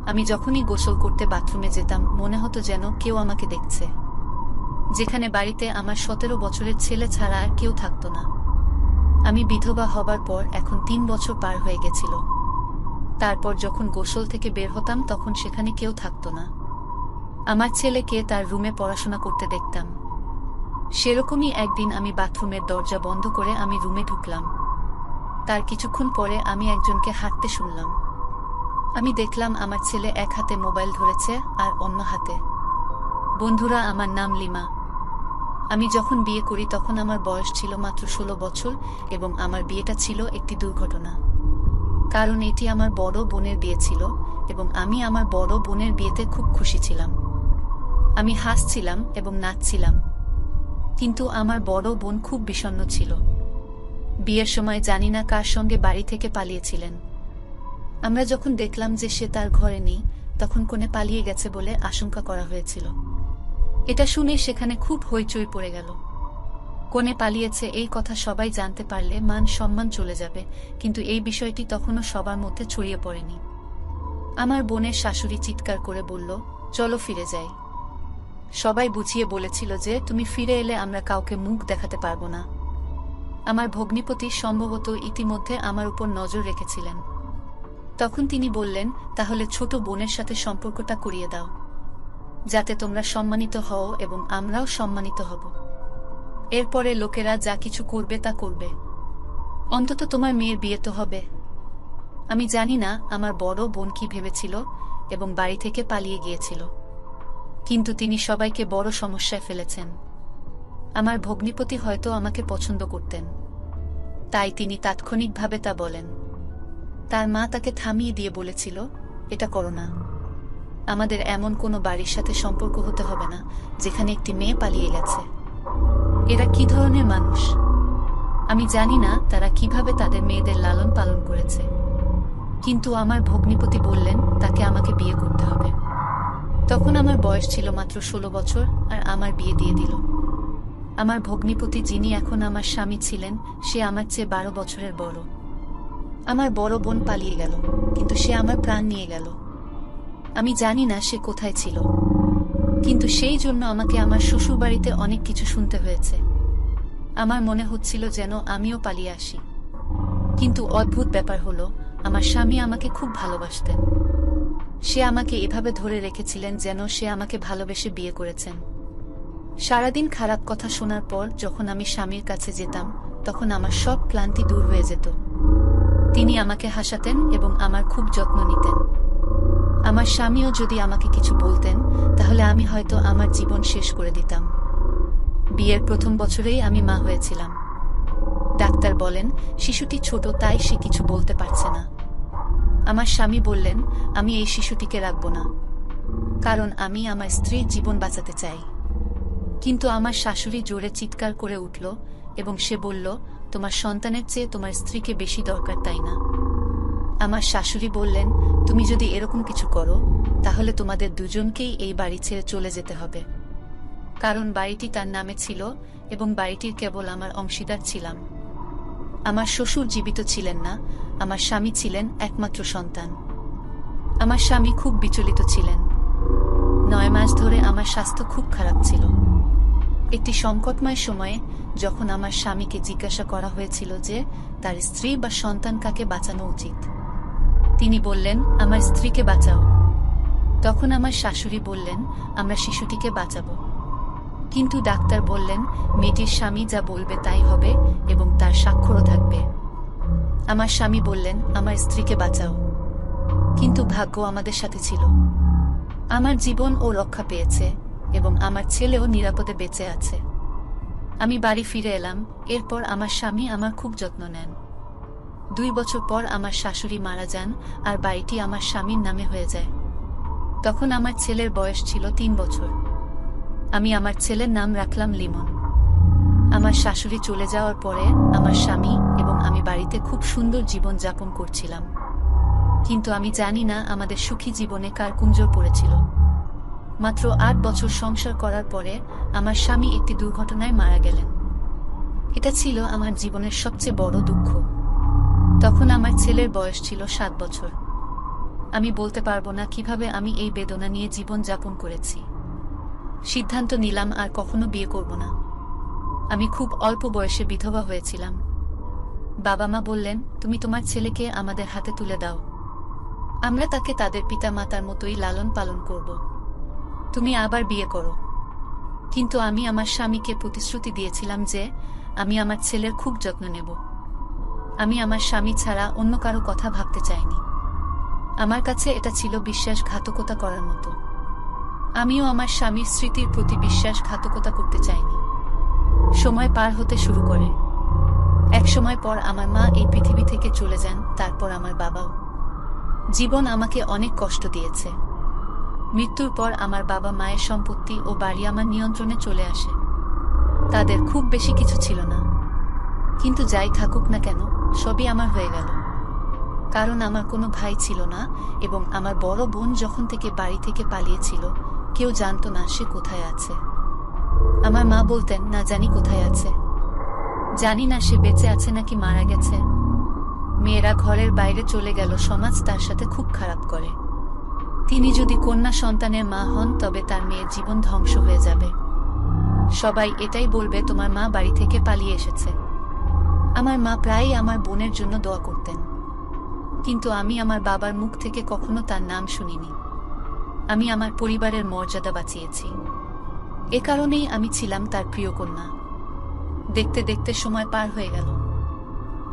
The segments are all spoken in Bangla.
আমি যখনই গোসল করতে বাথরুমে যেতাম মনে হতো যেন কেউ আমাকে দেখছে, যেখানে বাড়িতে আমার 17 বছরের ছেলে ছাড়া আর কেউ থাকতো না। আমি বিধবা হবার পর এখন 3 বছর পার হয়ে গেছিল। তারপর যখন গোসল থেকে বের হতাম তখন সেখানে কেউ থাকতো না। আমার ছেলেকে তার রুমে পড়াশোনা করতে দেখতাম। সেরকমই একদিন আমি বাথরুমের দরজা বন্ধ করে আমি রুমে ঢুকলাম। তার কিছুক্ষণ পরে আমি একজনকে হাঁটতে শুনলাম। আমি দেখলাম আমার ছেলে এক হাতে মোবাইল ধরেছে আর অন্য হাতে। বন্ধুরা, আমার নাম লিমা। আমি যখন বিয়ে করি তখন আমার বয়স ছিল মাত্র 16 বছর এবং আমার বিয়েটা ছিল একটি দুর্ঘটনা। কারণ এটি আমার বড় বোনের বিয়ে ছিল এবং আমি আমার বড় বোনের বিয়েতে খুব খুশি ছিলাম। আমি হাসছিলাম এবং নাচছিলাম, কিন্তু আমার বড় বোন খুব বিষণ্ণ ছিল। বিয়ের সময় জানি না কার সঙ্গে বাড়ি থেকে পালিয়েছিলেন। আমরা যখন দেখলাম যে সে তার ঘরে নেই তখন কনে পালিয়ে গেছে বলে আশঙ্কা করা হয়েছিল। এটা শুনে সেখানে খুব হইচই পড়ে গেল। কনে পালিয়েছে এই কথা সবাই জানতে পারলে মান সম্মান চলে যাবে, কিন্তু এই বিষয়টি তখনও সবার মধ্যে ছড়িয়ে পড়েনি। আমার বোনের শাশুড়ি চিৎকার করে বলল, চলো ফিরে যাই। সবাই বুঝিয়ে বলেছিল যে তুমি ফিরে এলে আমরা কাউকে মুখ দেখাতে পারবো না। আমার ভগ্নিপতি সম্ভবত ইতিমধ্যে আমার উপর নজর রেখেছিলেন। তখন তিনি বললেন, তাহলে ছোট বোনের সাথে সম্পর্কটা করিয়ে দাও, যাতে তোমরা সম্মানিত হও এবং আমরাও সম্মানিত হব। এরপরে লোকেরা যা কিছু করবে তা করবে, অন্তত তোমার মেয়ের বিয়ে তো হবে। আমি জানি না আমার বড় বোন কি ভেবেছিল এবং বাড়ি থেকে পালিয়ে গিয়েছিল, কিন্তু তিনি সবাইকে বড় সমস্যায় ফেলেছেন। আমার ভগ্নিপতি হয়তো আমাকে পছন্দ করতেন, তাই তিনি তাৎক্ষণিকভাবে তা বলেন। তার মা তাকে থামিয়ে দিয়ে বলেছিল, এটা করো না। আমাদের এমন কোনো বাড়ির সাথে সম্পর্ক হতে হবে না যেখানে একটি মেয়ে পালিয়ে গেছে। এরা কি ধরনের মানুষ? আমি জানি না তারা কিভাবে তাদের মেয়েদের লালন পালন করেছে, কিন্তু আমার ভগ্নিপতি বললেন তাকে আমাকে বিয়ে করতে হবে। তখন আমার বয়স ছিল মাত্র 16 বছর আর আমার বিয়ে দিয়ে দিল। আমার ভগ্নিপতি, যিনি এখন আমার স্বামী ছিলেন, সে আমার চেয়ে 12 বছরের বড়। আমার বড় বোন পালিয়ে গেল, কিন্তু সে আমার প্রাণ নিয়ে গেল। আমি জানি না সে কোথায় ছিল, কিন্তু সেই জন্য আমাকে আমার শ্বশুরবাড়িতে অনেক কিছু শুনতে হয়েছে। আমার মনে হচ্ছিল যেন আমিও পালিয়ে আসি। কিন্তু অদ্ভুত ব্যাপার হলো, আমার স্বামী আমাকে খুব ভালোবাসতেন। সে আমাকে এভাবে ধরে রেখেছিলেন যেন সে আমাকে ভালোবেসে বিয়ে করেছেন। সারাদিন খারাপ কথা শোনার পর যখন আমি স্বামীর কাছে যেতাম তখন আমার সব ক্লান্তি দূর হয়ে যেত। তিনি আমাকে হাসাতেন এবং আমার খুব যত্ন নিতেন। আমার স্বামীও যদি আমাকে কিছু বলতেন তাহলে আমি হয়তো আমার জীবন শেষ করে দিতাম। বিয়ের প্রথম বছরেই আমি মা হয়েছিলাম। ডাক্তার বলেন শিশুটি ছোট, তাই সে কিছু বলতে পারছে না। আমার স্বামী বললেন, আমি এই শিশুটিকে রাখব না, কারণ আমি আমার স্ত্রীর জীবন বাঁচাতে চাই। কিন্তু আমার শাশুড়ি জোরে চিৎকার করে উঠল এবং সে বলল, তোমার সন্তানের চেয়ে তোমার স্ত্রীকে বেশি দরকার, তাই না? আমার শাশুড়ি বললেন, তুমি যদি এরকম কিছু করো তাহলে তোমাদের দুজনকেই এই বাড়ি ছেড়ে চলে যেতে হবে, কারণ বাড়িটি তার নামে ছিল এবং বাড়িটির কেবল আমার অংশীদার ছিলাম। আমার শ্বশুর জীবিত ছিলেন না, আমার স্বামী ছিলেন একমাত্র সন্তান। আমার স্বামী খুব বিচলিত ছিলেন। 9 মাস ধরে আমার স্বাস্থ্য খুব খারাপ ছিল। একটি সংকটময় সময়ে যখন আমার স্বামীকে জিজ্ঞাসা করা হয়েছিল যে তার স্ত্রী বা সন্তান কাকে বাঁচানো উচিত, তিনি বললেন, আমার স্ত্রীকে বাঁচাও। তখন আমার শাশুড়ি বললেন, আমরা শিশুটিকে বাঁচাবো। কিন্তু ডাক্তার বললেন, মেয়েটির স্বামী যা বলবে তাই হবে এবং তার স্বাক্ষরও থাকবে। আমার স্বামী বললেন, আমার স্ত্রীকে বাঁচাও। কিন্তু ভাগ্য আমাদের সাথে ছিল। আমার জীবন ও রক্ষা পেয়েছে এবং আমার ছেলেও নিরাপদে বেঁচে আছে। আমি বাড়ি ফিরে এলাম। এরপর আমার স্বামী আমার খুব যত্ন নেন। 2 বছর পর আমার শাশুড়ি মারা যান আর বাড়িটি আমার স্বামীর নামে হয়ে যায়। তখন আমার ছেলের বয়স ছিল 3 বছর। আমি আমার ছেলের নাম রাখলাম লিমন। আমার শাশুড়ি চলে যাওয়ার পরে আমার স্বামী এবং আমি বাড়িতে খুব সুন্দর জীবন যাপন করছিলাম, কিন্তু আমি জানি না আমাদের সুখী জীবনে কার কুঞ্জর পড়েছিল। মাত্র 8 বছর সংসার করার পরে আমার স্বামী একটি দুর্ঘটনায় মারা গেলেন। এটা ছিল আমার জীবনের সবচেয়ে বড় দুঃখ। তখন আমার ছেলের বয়স ছিল 7 বছর। আমি বলতে পারবো না কিভাবে আমি এই বেদনা নিয়ে জীবন যাপন করেছি। সিদ্ধান্ত নিলাম আর কখনো বিয়ে করব না। আমি খুব অল্প বয়সে বিধবা হয়েছিলাম। বাবা মা বললেন, তুমি তোমার ছেলেকে আমাদের হাতে তুলে দাও, আমরা তাকে তাদের পিতা মাতার মতোই লালন পালন করব। তুমি আবার বিয়ে করো। কিন্তু আমি আমার স্বামীকে প্রতিশ্রুতি দিয়েছিলাম যে আমি আমার ছেলের খুব যত্ন নেব। আমি আমার স্বামী ছাড়া অন্য কারো কথা ভাবতে চাইনি। আমার কাছে এটা ছিল বিশ্বাসঘাতকতা করার মতো। আমিও আমার স্বামীর স্মৃতির প্রতি বিশ্বাসঘাতকতা করতে চাইনি। সময় পার হতে শুরু করে। এক সময় পর আমার মা এই পৃথিবী থেকে চলে যান, তারপর আমার বাবাও। জীবন আমাকে অনেক কষ্ট দিয়েছে। মৃত্যুর পর আমার বাবা মায়ের সম্পত্তি ও বাড়ি আমার নিয়ন্ত্রণে চলে আসে। তাদের খুব বেশি কিছু ছিল না, কিন্তু যাই থাকুক না কেন সবই আমার হয়ে গেল। কারণ আমার কোনো ভাই ছিল না, এবং আমার বড় বোন যখন থেকে বাড়ি থেকে পালিয়েছিল কেউ জানত না সে কোথায় আছে। আমার মা বলতেন, না জানি কোথায় আছে, জানি না সে বেঁচে আছে নাকি মারা গেছে। মেয়েরা ঘরের বাইরে চলে গেল, সমাজ তার সাথে খুব খারাপ করে। তিনি যদি কন্যা সন্তানের মা হন তবে তার মেয়ের জীবন ধ্বংস হয়ে যাবে। সবাই এটাই বলবে, তোমার মা বাড়ি থেকে পালিয়ে এসেছে। আমার মা প্রায়ই আমার বোনের জন্য দোয়া করতেন, কিন্তু আমি আমার বাবার মুখ থেকে কখনো তার নাম শুনিনি। আমি আমার পরিবারের মর্যাদা বাঁচিয়েছি। এ কারণেই আমি ছিলাম তার প্রিয় কন্যা। দেখতে দেখতে সময় পার হয়ে গেল।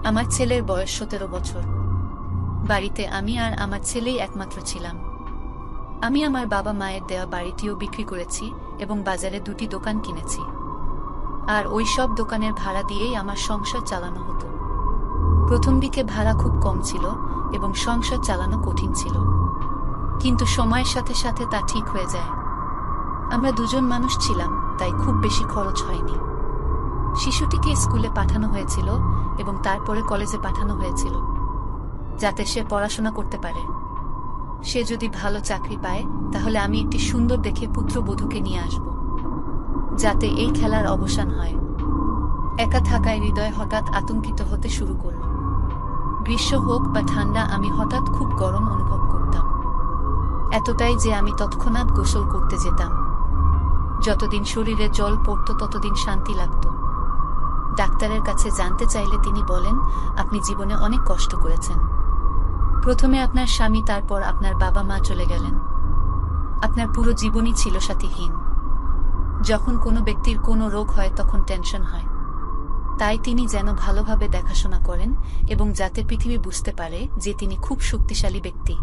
আমার ছেলের বয়স 17 বছর। বাড়িতে আমি আর আমার ছেলেই একমাত্র ছিলাম। আমি আমার বাবা মায়ের দেওয়া বাড়িটিও বিক্রি করেছি এবং বাজারে 2টি দোকান কিনেছি। আর ওই সব দোকানের ভাড়া দিয়েই আমার সংসার চালানো হতো। প্রথম দিকে ভাড়া খুব কম ছিল এবং সংসার চালানো কঠিন ছিল, কিন্তু সময়ের সাথে সাথে তা ঠিক হয়ে যায়। আমরা দুজন মানুষ ছিলাম, তাই খুব বেশি খরচ হয়নি। শিশুটিকে স্কুলে পাঠানো হয়েছিল এবং তারপরে কলেজে পাঠানো হয়েছিল, যাতে সে পড়াশোনা করতে পারে। সে যদি ভালো চাকরি পায় তাহলে আমি একটি সুন্দর দেখে পুত্রবধূকে নিয়ে আসব, যাতে এই খেলার অবসান হয়। একা থাকায় হৃদয় হঠাৎ আতঙ্কিত হতে শুরু করল। গ্রীষ্ম হোক বা ঠান্ডা, আমি হঠাৎ খুব গরম অনুভব করতাম, এতটাই যে আমি তৎক্ষণাৎ গোসল করতে যেতাম। যতদিন শরীরে জল পড়ত ততদিন শান্তি লাগত। ডাক্তারের কাছে জানতে চাইলে তিনি বলেন, আপনি জীবনে অনেক কষ্ট করেছেন। প্রথমে আপনার স্বামী, তারপর আপনার বাবা মা চলে গেলেন। আপনার পুরো জীবনই ছিল সাথীহীন। যখন কোনো ব্যক্তির কোনো রোগ হয় তখন টেনশন হয়, তাই তিনি যেন ভালোভাবে দেখাশোনা করেন এবং যাতে পৃথিবী বুঝতে পারে যে তিনি খুব শক্তিশালী ব্যক্তি।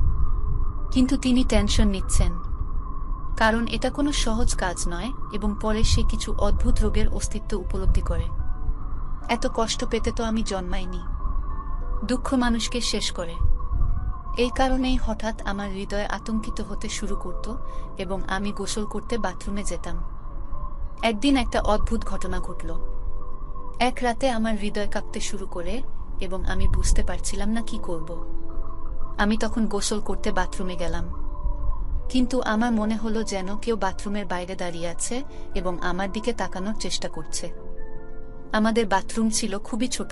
কিন্তু তিনি টেনশন নিচ্ছেন, কারণ এটা কোনো সহজ কাজ নয় এবং পরে সে কিছু অদ্ভুত রোগের অস্তিত্ব উপলব্ধি করে। এত কষ্ট পেতে তো আমি জন্মাইনি। দুঃখ মানুষকে শেষ করে। এই কারণেই হঠাৎ আমার হৃদয় আতঙ্কিত হতে শুরু করত এবং আমি গোসল করতে বাথরুমে যেতাম। একদিন একটা অদ্ভুত ঘটনা ঘটল। এক রাতে আমার হৃদয় কাঁপতে শুরু করে এবং আমি বুঝতে পারছিলাম না কি করব। আমি তখন গোসল করতে বাথরুমে গেলাম, কিন্তু আমার মনে হলো যেন কেউ বাথরুমের বাইরে দাঁড়িয়ে আছে এবং আমার দিকে তাকানোর চেষ্টা করছে। আমাদের বাথরুম ছিল খুবই ছোট।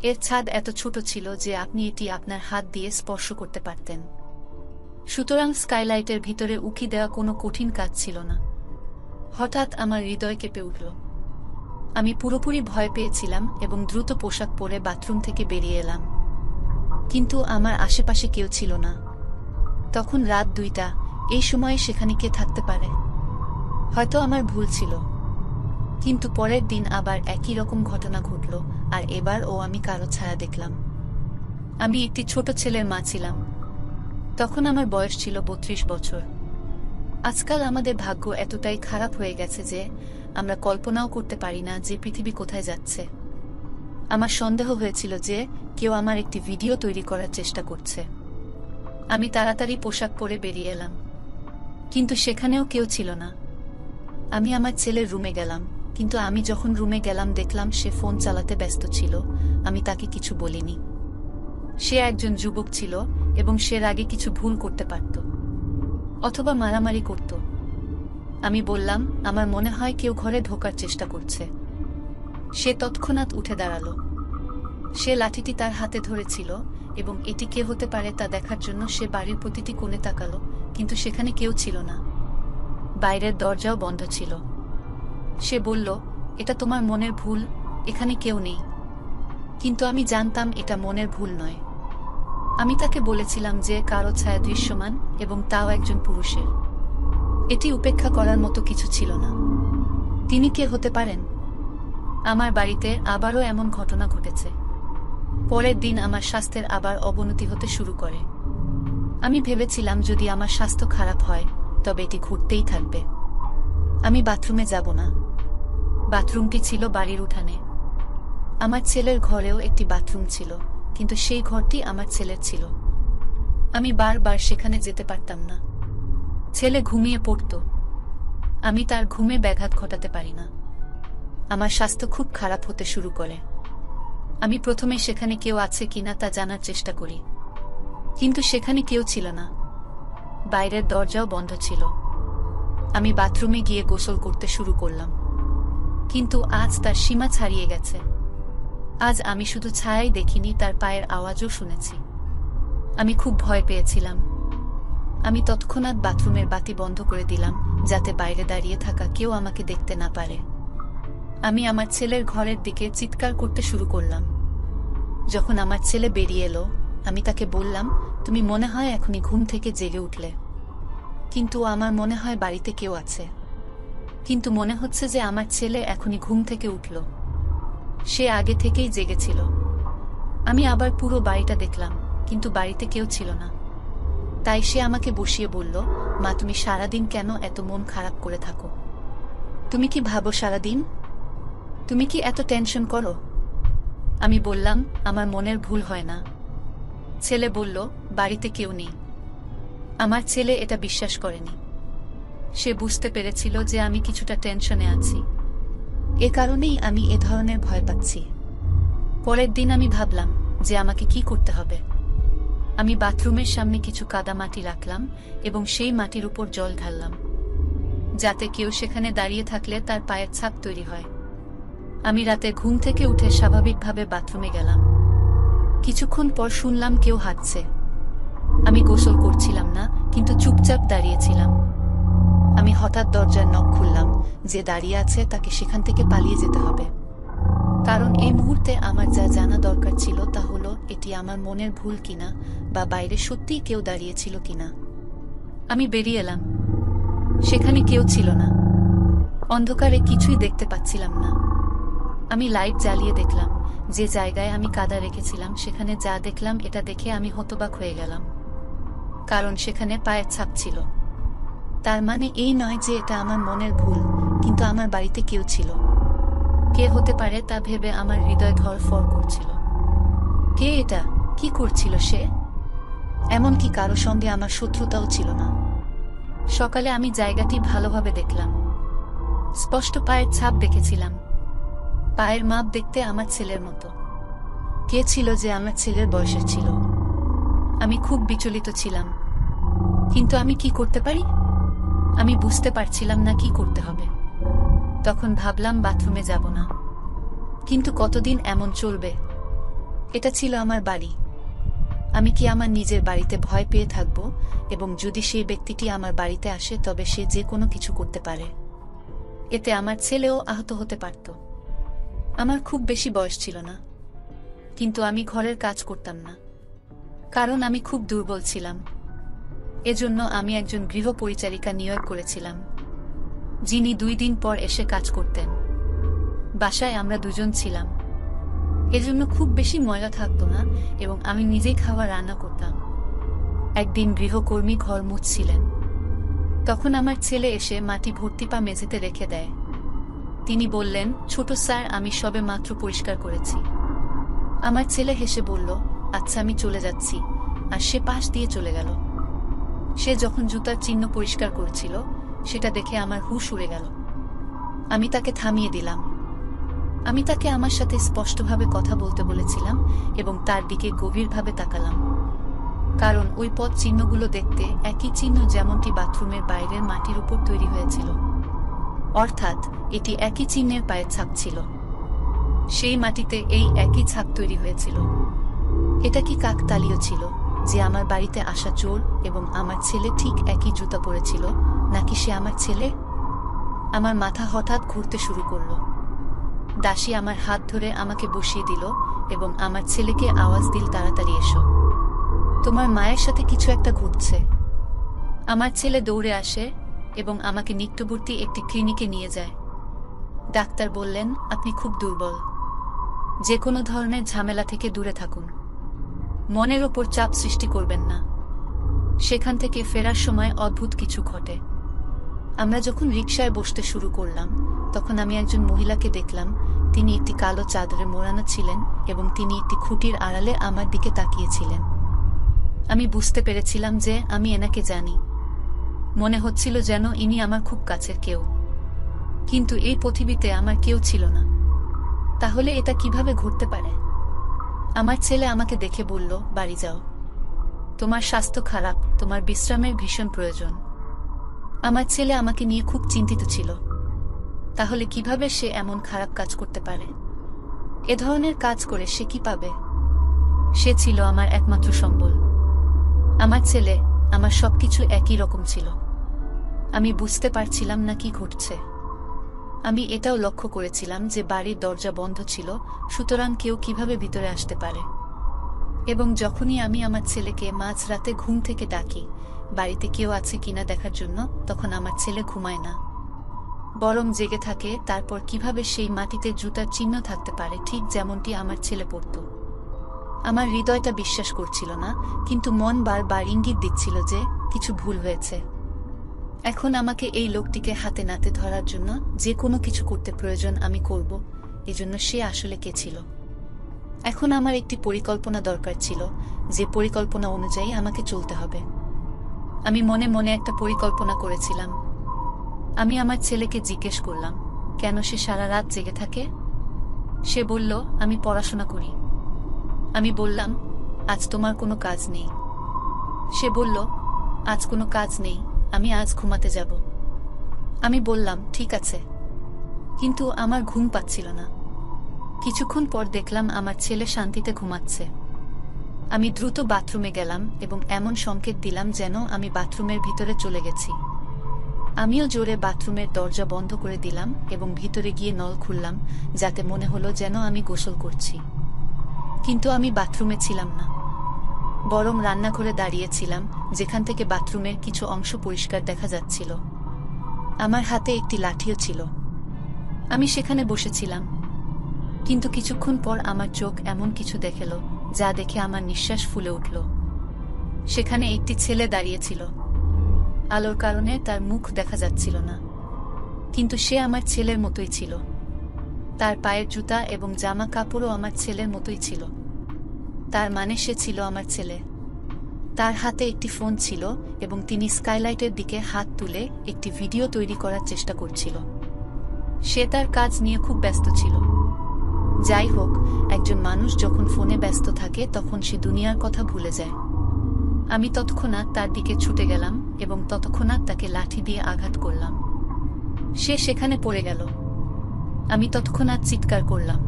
এর ছাদ এত ছোট ছিল যে আপনি এটি আপনার হাত দিয়ে স্পর্শ করতে পারতেন। সুতরাং স্কাইলাইটের ভিতরে উঁকি দেওয়া কোনো কঠিন কাজ ছিল না। হঠাৎ আমার হৃদয় কেঁপে উঠল। আমি পুরোপুরি ভয় পেয়েছিলাম এবং দ্রুত পোশাক পরে বাথরুম থেকে বেরিয়ে এলাম, কিন্তু আমার আশেপাশে কেউ ছিল না। তখন রাত 2টা। এই সময়ে সেখানে কে থাকতে পারে? হয়তো আমার ভুল ছিল, কিন্তু পরের দিন আবার একই রকম ঘটনা ঘটল, আর এবার আমি কারো ছায়া দেখলাম। আমি একটি ছোট ছেলের মা ছিলাম। তখন আমার বয়স ছিল 32 বছর। আজকাল আমাদের ভাগ্য এতটাই খারাপ হয়ে গেছে যে আমরা কল্পনাও করতে পারি না যে পৃথিবী কোথায় যাচ্ছে। আমার সন্দেহ হয়েছিল যে কেউ আমার একটি ভিডিও তৈরি করার চেষ্টা করছে। আমি তাড়াতাড়ি পোশাক পরে বেরিয়ে এলাম, কিন্তু সেখানেও কেউ ছিল না। আমি আমার ছেলের রুমে গেলাম, কিন্তু আমি যখন রুমে গেলাম দেখলাম সে ফোন চালাতে ব্যস্ত ছিল। আমি তাকে কিছু বলিনি। সে একজন যুবক ছিল এবং সে রাগে কিছু ভুল করতে পারত, অথবা মারামারি করত। আমি বললাম, আমার মনে হয় কেউ ঘরে ঢোকার চেষ্টা করছে। সে তৎক্ষণাৎ উঠে দাঁড়ালো। সে লাঠিটি তার হাতে ধরেছিল এবং এটি কে হতে পারে তা দেখার জন্য সে বাড়ির প্রতিটি কোণে তাকালো, কিন্তু সেখানে কেউ ছিল না। বাইরের দরজাও বন্ধ ছিল। সে বলল, এটা তোমার মনের ভুল, এখানে কেউ নেই। কিন্তু আমি জানতাম এটা মনের ভুল নয়। আমি তাকে বলেছিলাম যে কারো ছায়া দৃশ্যমান, এবং তাও একজন পুরুষের। এটি উপেক্ষা করার মতো কিছু ছিল না। তিনি কে হতে পারেন? আমার বাড়িতে আবারও এমন ঘটনা ঘটেছে। পরের দিন আমার স্বাস্থ্যের আবার অবনতি হতে শুরু করে। আমি ভেবেছিলাম যদি আমার স্বাস্থ্য খারাপ হয় তবে এটি ঘটতেই থাকবে। আমি বাথরুমে যাব না। বাথরুমটি ছিল বাড়ির উঠানে। আমার ছেলের ঘরেও একটি বাথরুম ছিল, কিন্তু সেই ঘরটি আমার ছেলের ছিল। আমি বারবার সেখানে যেতে পারতাম না। ছেলে ঘুমিয়ে পড়ত। আমি তার ঘুমে ব্যাঘাত ঘটাতে পারি না। আমার স্বাস্থ্য খুব খারাপ হতে শুরু করে। আমি প্রথমে সেখানে কেউ আছে কিনা তা জানার চেষ্টা করি, কিন্তু সেখানে কেউ ছিল না। বাইরের দরজাও বন্ধ ছিল। আমি বাথরুমে গিয়ে গোসল করতে শুরু করলাম, কিন্তু আজ তার সীমা ছাড়িয়ে গেছে। আজ আমি শুধু ছায়াই দেখিনি, তার পায়ের আওয়াজও শুনেছি। আমি খুব ভয় পেয়েছিলাম। আমি তৎক্ষণাৎ বাথরুমের বাতি বন্ধ করে দিলাম, যাতে বাইরে দাঁড়িয়ে থাকা কেউ আমাকে দেখতে না পারে। আমি আমার ছেলের ঘরের দিকে চিৎকার করতে শুরু করলাম। যখন আমার ছেলে বেরিয়ে এলো, আমি তাকে বললাম, তুমি মনে হয় এখনই ঘুম থেকে জেগে উঠলে। কিন্তু আমার মনে হয় বাড়িতে কেউ আছে। কিন্তু মনে হচ্ছে যে আমার ছেলে এখনই ঘুম থেকে উঠল। সে আগে থেকেই জেগেছিল। আমি আবার পুরো বাড়িটা দেখলাম, কিন্তু বাড়িতে কেউ ছিল না। তাই সে আমাকে বসিয়ে বলল, মা, তুমি সারাদিন কেন এত মন খারাপ করে থাকো? তুমি কি ভাবো সারাদিন? তুমি কি এত টেনশন করো? আমি বললাম, আমার মনের ভুল হয় না। ছেলে বলল, বাড়িতে কেউ নেই। আমার ছেলে এটা বিশ্বাস করেনি। সে বুঝতে পেরেছিল যে আমি কিছুটা টেনশনে আছি। এ কারণেই আমি এ ধরনের ভয় পাচ্ছি। পরের দিন আমি ভাবলাম যে আমাকে কি করতে হবে। আমি বাথরুমের সামনে কিছু কাদা মাটি রাখলাম এবং সেই মাটির উপর জল ঢাললাম, যাতে কেউ সেখানে দাঁড়িয়ে থাকলে তার পায়ের ছাপ তৈরি হয়। আমি রাতে ঘুম থেকে উঠে স্বাভাবিকভাবে বাথরুমে গেলাম। কিছুক্ষণ পর শুনলাম কেউ হাঁটছে। আমি গোসল করছিলাম না, কিন্তু চুপচাপ দাঁড়িয়েছিলাম। আমি হঠাৎ দরজার নখ খুললাম। যে দাঁড়িয়ে আছে তাকে সেখান থেকে পালিয়ে যেতে হবে, কারণ এই মুহূর্তে আমার যা জানা দরকার ছিল তা হলো এটি আমার মনের ভুল কিনা, বা বাইরে সত্যিই কেউ দাঁড়িয়েছিল কিনা। আমি বেরিয়ে এলাম। সেখানে কেউ ছিল না। অন্ধকারে কিছুই দেখতে পাচ্ছিলাম না। আমি লাইট জ্বালিয়ে দেখলাম। যে জায়গায় আমি কাদা রেখেছিলাম সেখানে যা দেখলাম এটা দেখে আমি হতবাক হয়ে গেলাম, কারণ সেখানে পায়ের ছাপ ছিল। তার মানে এই নয় যে এটা আমার মনের ভুল, কিন্তু আমার বাড়িতে কেউ ছিল। কে হতে পারে তা ভেবে আমার হৃদয় ধড়ফড় করছিল। কে এটা? কি করছিল সে? এমনকি কারো সঙ্গে আমার শত্রুতাও ছিল না। সকালে আমি জায়গাটি ভালোভাবে দেখলাম। স্পষ্ট পায়ের ছাপ দেখেছিলাম। পায়ের মাপ দেখতে আমার ছেলের মতো। কে ছিল যে আমার ছেলের বয়সের ছিল? আমি খুব বিচলিত ছিলাম। কিন্তু আমি কি করতে পারি? আমি বুঝতে পারছিলাম না কি করতে হবে। তখন ভাবলাম বাথরুমে যাব না। কিন্তু কতদিন এমন চলবে? এটা ছিল আমার বাড়ি। আমি কি আমার নিজের বাড়িতে ভয় পেয়ে থাকব? এবং যদি সেই ব্যক্তিটি আমার বাড়িতে আসে তবে সে যে কোনো কিছু করতে পারে। এতে আমার ছেলেও আহত হতে পারত। আমার খুব বেশি বয়স ছিল না, কিন্তু আমি ঘরের কাজ করতাম না, কারণ আমি খুব দুর্বল ছিলাম। এজন্য আমি একজন গৃহ পরিচারিকা নিয়োগ করেছিলাম, যিনি 2 দিন পর এসে কাজ করতেন। বাসায় আমরা দুজন ছিলাম, এজন্য খুব বেশি ময়লা থাকতো না এবং আমি নিজেই খাবার রান্না করতাম। একদিন গৃহকর্মী ঘর মুছছিলেন। তখন আমার ছেলে এসে মাটি ভর্তি পা মেঝেতে রেখে দেয়। তিনি বললেন, ছোট স্যার, আমি সবে মাত্র পরিষ্কার করেছি। আমার ছেলে হেসে বলল, আচ্ছা, আমি চলে যাচ্ছি, আর সে পাশ দিয়ে চলে গেল। সে যখন জুতার চিহ্ন পরিষ্কার করছিল সেটা দেখে আমার হুঁশ উড়ে গেল। আমি তাকে থামিয়ে দিলাম। আমি তাকে আমার সাথে স্পষ্টভাবে কথা বলতে বলেছিলাম এবং তার দিকে গভীরভাবে তাকালাম, কারণ ওই পথ চিহ্নগুলো দেখতে একই চিহ্ন যেমনটি বাথরুমের বাইরের মাটির উপর তৈরি হয়েছিল। অর্থাৎ এটি একই চিহ্নের পায়ের ছাপ ছিল। সেই মাটিতে এই একই ছাপ তৈরি হয়েছিল। এটা কি কাকতালীয় ছিল যে আমার বাড়িতে আসা চোর এবং আমার ছেলে ঠিক একই জুতা পরেছিল, নাকি সে আমার ছেলে? আমার মাথা হঠাৎ ঘুরতে শুরু করল। দাসী আমার হাত ধরে আমাকে বসিয়ে দিল এবং আমার ছেলেকে আওয়াজ দিল, তাড়াতাড়ি এসো, তোমার মায়ের সাথে কিছু একটা ঘটছে। আমার ছেলে দৌড়ে আসে এবং আমাকে নিকটবর্তী একটি ক্লিনিকে নিয়ে যায়। ডাক্তার বললেন, আপনি খুব দুর্বল, যে কোনো ধরনের ঝামেলা থেকে দূরে থাকুন, মনের ওপর চাপ সৃষ্টি করবেন না। সেখান থেকে ফেরার সময় অদ্ভুত কিছু ঘটে। আমরা যখন রিকশায় বসতে শুরু করলাম, তখন আমি একজন মহিলাকে দেখলাম। তিনি একটি কালো চাদরে মোড়ানো ছিলেন এবং তিনি একটি খুঁটির আড়ালে আমার দিকে তাকিয়েছিলেন। আমি বুঝতে পেরেছিলাম যে আমি এনাকে জানি। মনে হচ্ছিল যেন ইনি আমার খুব কাছের কেউ, কিন্তু এই পৃথিবীতে আমার কেউ ছিল না। তাহলে এটা কিভাবে ঘটতে পারে? আমার ছেলে আমাকে দেখে বলল, বাড়ি যাও, তোমার স্বাস্থ্য খারাপ, তোমার বিশ্রামের ভীষণ প্রয়োজন। আমার ছেলে আমাকে নিয়ে খুব চিন্তিত ছিল। তাহলে কিভাবে সে এমন খারাপ কাজ করতে পারে? এ ধরনের কাজ করে সে কি পাবে? সে ছিল আমার একমাত্র সম্বল। আমার ছেলে, আমার সবকিছু একই রকম ছিল। আমি বুঝতে পারছিলাম না কি ঘটছে। আমি এটাও লক্ষ্য করেছিলাম যে বাড়ির দরজা বন্ধ ছিল, সুতরাং কেউ কিভাবে ভিতরে আসতে পারে। এবং যখনই আমি আমার ছেলেকে মাঝরাতে ঘুম থেকে ডাকি বাড়িতে কেউ আছে কিনা দেখার জন্য, তখন আমার ছেলে ঘুমায় না, বরং জেগে থাকে। তারপর কিভাবে সেই মাটিতে জুতার চিহ্ন থাকতে পারে, ঠিক যেমনটি আমার ছেলে পড়ত। আমার হৃদয়টা বিশ্বাস করছিল না, কিন্তু মন বারবার ইঙ্গিত দিচ্ছিল যে কিছু ভুল হয়েছে। এখন আমাকে এই লোকটিকে হাতে নাতে ধরার জন্য যে কোনো কিছু করতে প্রয়োজন আমি করব। এজন্য সে আসলে কে ছিল? এখন আমার একটি পরিকল্পনা দরকার ছিল, যে পরিকল্পনা অনুযায়ী আমাকে চলতে হবে। আমি মনে মনে একটা পরিকল্পনা করেছিলাম। আমি আমার ছেলেকে জিজ্ঞেস করলাম, কেন সে সারা রাত জেগে থাকে? সে বলল, আমি পড়াশোনা করি। আমি বললাম, আজ তোমার কোনো কাজ নেই? সে বলল, আজ কোনো কাজ নেই, আমি আজ ঘুমাতে যাব। আমি বললাম, ঠিক আছে, কিন্তু আমার ঘুম পাচ্ছিল না। কিছুক্ষণ পর দেখলাম আমার ছেলে শান্তিতে ঘুমাচ্ছে। আমি দ্রুত বাথরুমে গেলাম এবং এমন সংকেত দিলাম যেন আমি বাথরুমের ভিতরে চলে গেছি। আমিও জোরে বাথরুমের দরজা বন্ধ করে দিলাম এবং ভিতরে গিয়ে নল খুললাম, যাতে মনে হলো যেন আমি গোসল করছি। কিন্তু আমি বাথরুমে ছিলাম না, বরং রান্নাঘরে দাঁড়িয়েছিলাম, যেখান থেকে বাথরুমের কিছু অংশ পরিষ্কার দেখা যাচ্ছিল। আমার হাতে একটি লাঠিও ছিল। আমি সেখানে বসেছিলাম, কিন্তু কিছুক্ষণ পর আমার চোখ এমন কিছু দেখল যা দেখে আমার নিঃশ্বাস ফুলে উঠল। সেখানে একটি ছেলে দাঁড়িয়েছিল। আলোর কারণে তার মুখ দেখা যাচ্ছিল না, কিন্তু সে আমার ছেলের মতোই ছিল। তার পায়ের জুতা এবং জামা কাপড়ও আমার ছেলের মতোই ছিল। তার মানে সে ছিল আমার ছেলে। তার হাতে একটি ফোন ছিল এবং তিনি স্কাইলাইটের দিকে হাত তুলে একটি ভিডিও তৈরি করার চেষ্টা করছিল। সে তার কাজ নিয়ে খুব ব্যস্ত ছিল। যাই হোক, একজন মানুষ যখন ফোনে ব্যস্ত থাকে তখন সে দুনিয়ার কথা ভুলে যায়। আমি তৎক্ষণাৎ তার দিকে ছুটে গেলাম এবং তৎক্ষণাৎ তাকে লাঠি দিয়ে আঘাত করলাম। সে সেখানে পড়ে গেল। আমি তৎক্ষণাৎ চিৎকার করলাম।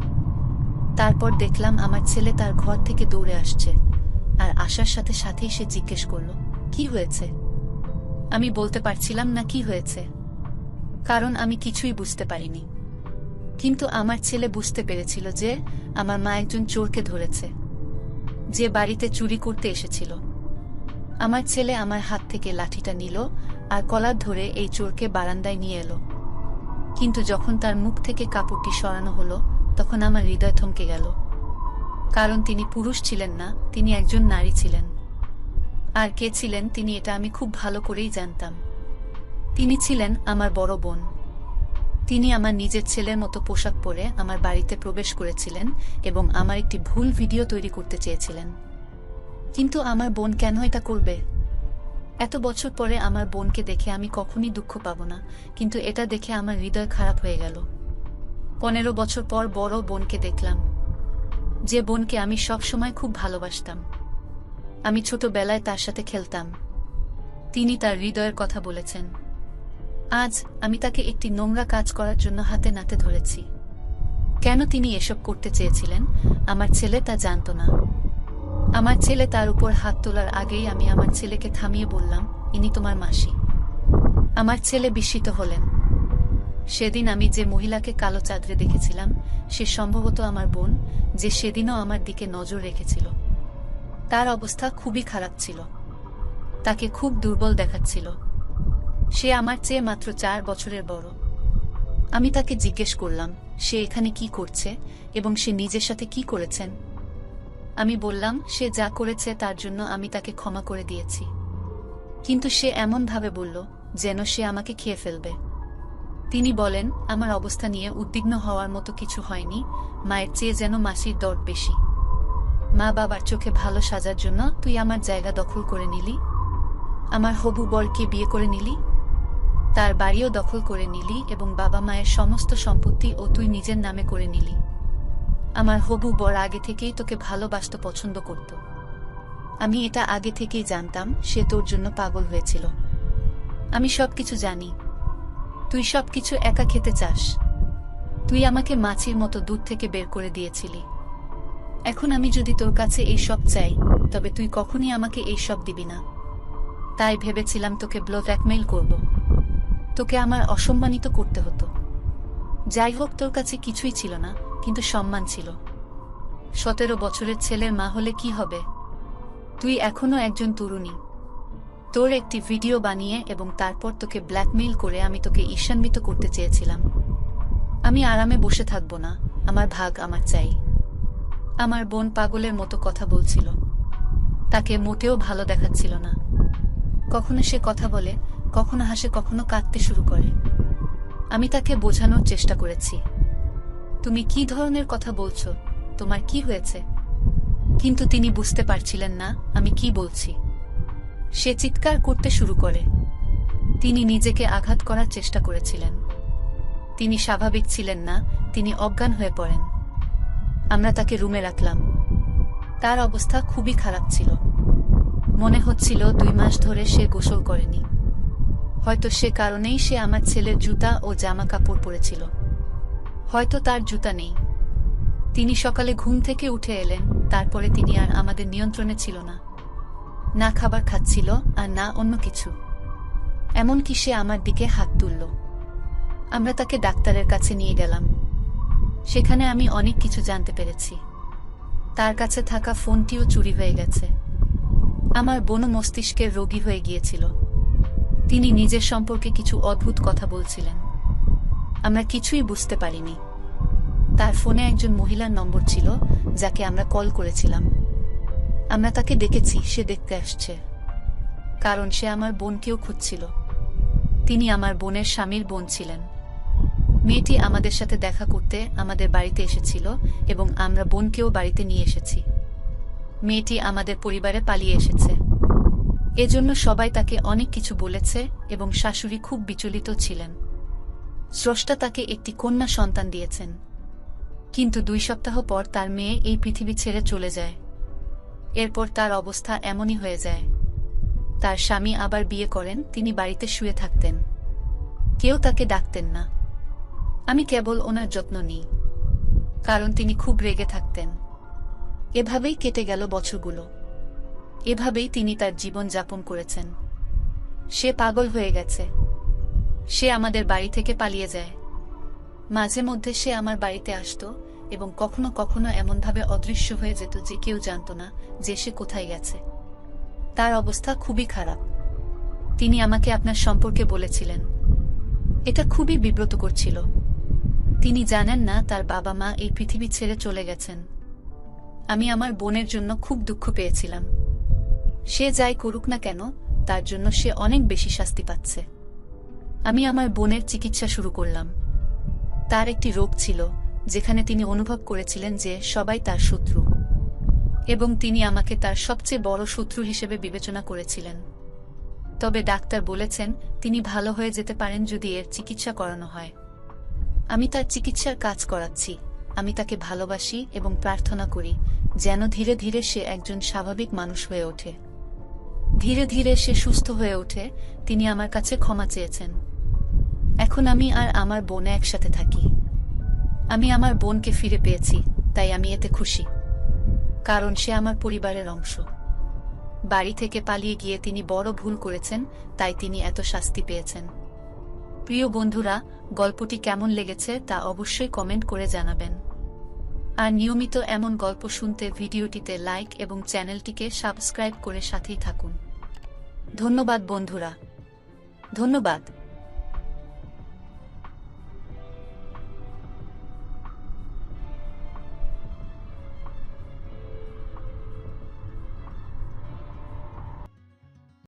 তারপর দেখলাম আমার ছেলে তার ঘর থেকে দৌড়ে আসছে, আর আসার সাথে সাথেই সে জিজ্ঞেস করল, কি হয়েছে? আমি বলতে পারছিলাম না কি হয়েছে, কারণ আমি কিছুই বুঝতে পারিনি। কিন্তু আমার ছেলে বুঝতে পেরেছিল যে আমার মা একজন চোরকে ধরেছে, যে বাড়িতে চুরি করতে এসেছিল। আমার ছেলে আমার হাত থেকে লাঠিটা নিল আর কলার ধরে এই চোরকে বারান্দায় নিয়ে এলো। কিন্তু যখন তার মুখ থেকে কাপড়টি সরানো হলো, তখন আমার হৃদয় থমকে গেল। কারণ তিনি পুরুষ ছিলেন না, তিনি একজন নারী ছিলেন। আর কে ছিলেন তিনি, এটা আমি খুব ভালো করেই জানতাম। তিনি ছিলেন আমার বড় বোন। তিনি আমার নিজের ছেলের মতো পোশাক পরে আমার বাড়িতে প্রবেশ করেছিলেন এবং আমার একটি ভুল ভিডিও তৈরি করতে চেয়েছিলেন। কিন্তু আমার বোন কেন এটা করবে? এত বছর পরে আমার বোনকে দেখে আমি কখনই দুঃখ পাব না, কিন্তু এটা দেখে আমার হৃদয় খারাপ হয়ে গেল। 15 বছর পর বড় বোনকে দেখলাম, যে বোনকে আমি সব সময় খুব ভালোবাসতাম। আমি ছোটবেলায় তার সাথে খেলতাম। তিনি তার হৃদয়ের কথা বলেছেন। আজ আমি তাকে একটি নোংরা কাজ করার জন্য হাতে নাতে ধরেছি। কেন তিনি এসব করতে চেয়েছিলেন আমার ছেলে তা জানত না। আমার ছেলে তার উপর হাত তোলার আগেই আমি আমার ছেলেকে থামিয়ে বললাম, ইনি তোমার মাসি। আমার ছেলে বিস্মিত হলেন। সেদিন আমি যে মহিলাকে কালো চাদরে দেখেছিলাম সে সম্ভবত আমার বোন, যে সেদিনও আমার দিকে নজর রেখেছিল। তার অবস্থা খুবই খারাপ ছিল। তাকে খুব দুর্বল দেখাচ্ছিল। সে আমার চেয়ে মাত্র 4 বছরের বড়। আমি তাকে জিজ্ঞেস করলাম সে এখানে কি করছে এবং সে নিজের সাথে কি করেছেন। আমি বললাম সে যা করেছে তার জন্য আমি তাকে ক্ষমা করে দিয়েছি, কিন্তু সে এমনভাবে বলল যেন সে আমাকে খেয়ে ফেলবে। তিনি বলেন, আমার অবস্থা নিয়ে উদ্বিগ্ন হওয়ার মতো কিছু হয়নি, মায়ের চেয়ে যেন মাসির দরদ বেশি। মা বাবার চোখে ভালো সাজার জন্য তুই আমার জায়গা দখল করে নিলি, আমার হবু বরকে বিয়ে করে নিলি, তার বাড়িও দখল করে নিলি এবং বাবা মায়ের সমস্ত সম্পত্তি ও তুই নিজের নামে করে নিলি। আমার হবু বর আগে থেকেই তোকে ভালোবাসত, পছন্দ করত। আমি এটা আগে থেকেই জানতাম সে তোর জন্য পাগল হয়েছিল। আমি সবকিছু জানি। তুই সবকিছু একা খেতে চাস। তুই আমাকে মাছির মতো দূর থেকে বের করে দিয়েছিলি। এখন আমি যদি তোর কাছে এই সব চাই তবে তুই কখনই আমাকে এই সব দিবি না। তাই ভেবেছিলাম তোকে ব্ল্যাকমেইল করব, তোকে আমার অসম্মানিত করতে হতো। যাই হোক, তোর কাছে কিছুই ছিল না, কিন্তু সম্মান ছিল। 17 বছরের ছেলের মা হলে কি হবে? তুই এখনো একজন তরুণী। তোর একটি ভিডিও বানিয়ে এবং তারপর তোকে ব্ল্যাকমেইল করে আমি তোকে ঈর্ষান্বিত করতে চেয়েছিলাম। আমি আরামে বসে থাকব না, আমার ভাগ আমার চাই। আমার বোন পাগলের মতো কথা বলছিল। তাকে মোটেও ভালো দেখাচ্ছিল না। কখনো সে কথা বলে, কখনো হাসে, কখনো কাঁদতে শুরু করে। আমি তাকে বোঝানোর চেষ্টা করেছি, তুমি কি ধরনের কথা বলছো, তোমার কি হয়েছে? কিন্তু তিনি বুঝতে পারছিলেন না আমি কি বলছি। সে চিৎকার করতে শুরু করে। তিনি নিজেকে আঘাত করার চেষ্টা করেছিলেন। তিনি স্বাভাবিক ছিলেন না, তিনি অজ্ঞান হয়ে পড়েন। আমরা তাকে রুমে রাখলাম। তার অবস্থা খুবই খারাপ ছিল। মনে হচ্ছিল 2 মাস ধরে সে গোসল করেনি। হয়তো সে কারণেই সে আমার ছেলের জুতা ও জামা কাপড় পরেছিল। হয়তো তার জুতা নেই। তিনি সকালে ঘুম থেকে উঠে এলেন, তারপরে তিনি আর আমাদের নিয়ন্ত্রণে ছিল না। না খাবার খাচ্ছিল আর না অন্য কিছু। এমনকি সে আমার দিকে হাত তুলল। আমরা তাকে ডাক্তারের কাছে নিয়ে গেলাম। সেখানে আমি অনেক কিছু জানতে পেরেছি। তার কাছে থাকা ফোনটিও চুরি হয়ে গেছে। আমার বোনও মস্তিষ্কের রোগী হয়ে গিয়েছিল। তিনি নিজের সম্পর্কে কিছু অদ্ভুত কথা বলছিলেন। আমরা কিছুই বুঝতে পারিনি। তার ফোনে একজন মহিলার নম্বর ছিল যাকে আমরা কল করেছিলাম। আমরা তাকে ডেকেছি, সে দেখতে আসছে। কারণ সে আমার বোনকেও খুঁজছিল। তিনি আমার বোনের স্বামীর বোন ছিলেন। মেয়েটি আমাদের সাথে দেখা করতে আমাদের বাড়িতে এসেছিল এবং আমরা বোনকেও বাড়িতে নিয়ে এসেছি। মেয়েটি আমাদের পরিবারে পালিয়ে এসেছে। এজন্য সবাই তাকে অনেক কিছু বলেছে এবং শাশুড়ি খুব বিচলিত ছিলেন। স্রষ্টা তাকে একটি কন্যা সন্তান দিয়েছেন, কিন্তু 2 সপ্তাহ পর তার মেয়ে এই পৃথিবী ছেড়ে চলে যায়। এরপর তার অবস্থা এমনই হয়ে যায়। তার স্বামী আবার বিয়ে করেন। তিনি বাড়িতে শুয়ে থাকতেন, কেউ তাকে ডাকতেন না। আমি কেবল ওনার যত্ন নিই, কারণ তিনি খুব রেগে থাকতেন। এভাবেই কেটে গেল বছরগুলো। এভাবেই তিনি তার জীবন যাপন করেছেন। সে পাগল হয়ে গেছে। সে আমাদের বাড়ি থেকে পালিয়ে যায়। মাঝে মধ্যে সে আমার বাড়িতে আসতো এবং কখনো কখনো এমনভাবে অদৃশ্য হয়ে যেত যে কেউ জানত না যে সে কোথায় গেছে। তার অবস্থা খুবই খারাপ। তিনি আমাকে আপনার সম্পর্কে বলেছিলেন। এটা খুবই বিব্রতকর ছিল। তিনি জানেন না তার বাবা মা এই পৃথিবী ছেড়ে চলে গেছেন। আমি আমার বোনের জন্য খুব দুঃখ পেয়েছিলাম। সে যাই করুক না কেন, তার জন্য সে অনেক বেশি শাস্তি পাচ্ছে। আমি আমার বোনের চিকিৎসা শুরু করলাম। তার একটি রোগ ছিল যেখানে তিনি অনুভব করেছিলেন যে সবাই তার শত্রু, এবং তিনি আমাকে তার সবচেয়ে বড় শত্রু হিসেবে বিবেচনা করেছিলেন। তবে ডাক্তার বলেছেন তিনি ভালো হয়ে যেতে পারেন যদি এর চিকিৎসা করানো হয়। আমি তার চিকিৎসার কাজ করাচ্ছি। আমি তাকে ভালোবাসি এবং প্রার্থনা করি যেন ধীরে ধীরে সে একজন স্বাভাবিক মানুষ হয়ে ওঠে। ধীরে ধীরে সে সুস্থ হয়ে ওঠে। তিনি আমার কাছে ক্ষমা চেয়েছেন। এখন আমি আর আমার বোন একসাথে থাকি। আমি আমার বোনকে ফিরে পেয়েছি, তাই আমি এতে খুশি, কারণ সে আমার পরিবারের অংশ। বাড়ি থেকে পালিয়ে গিয়ে তিনি বড় ভুল করেছেন, তাই তিনি এত শাস্তি পেয়েছেন। প্রিয় বন্ধুরা, গল্পটি কেমন লেগেছে তা অবশ্যই কমেন্ট করে জানাবেন। আর নিয়মিত এমন গল্প শুনতে ভিডিওটিতে লাইক এবং চ্যানেলটিকে সাবস্ক্রাইব করে সাথেই থাকুন। ধন্যবাদ বন্ধুরা, ধন্যবাদ।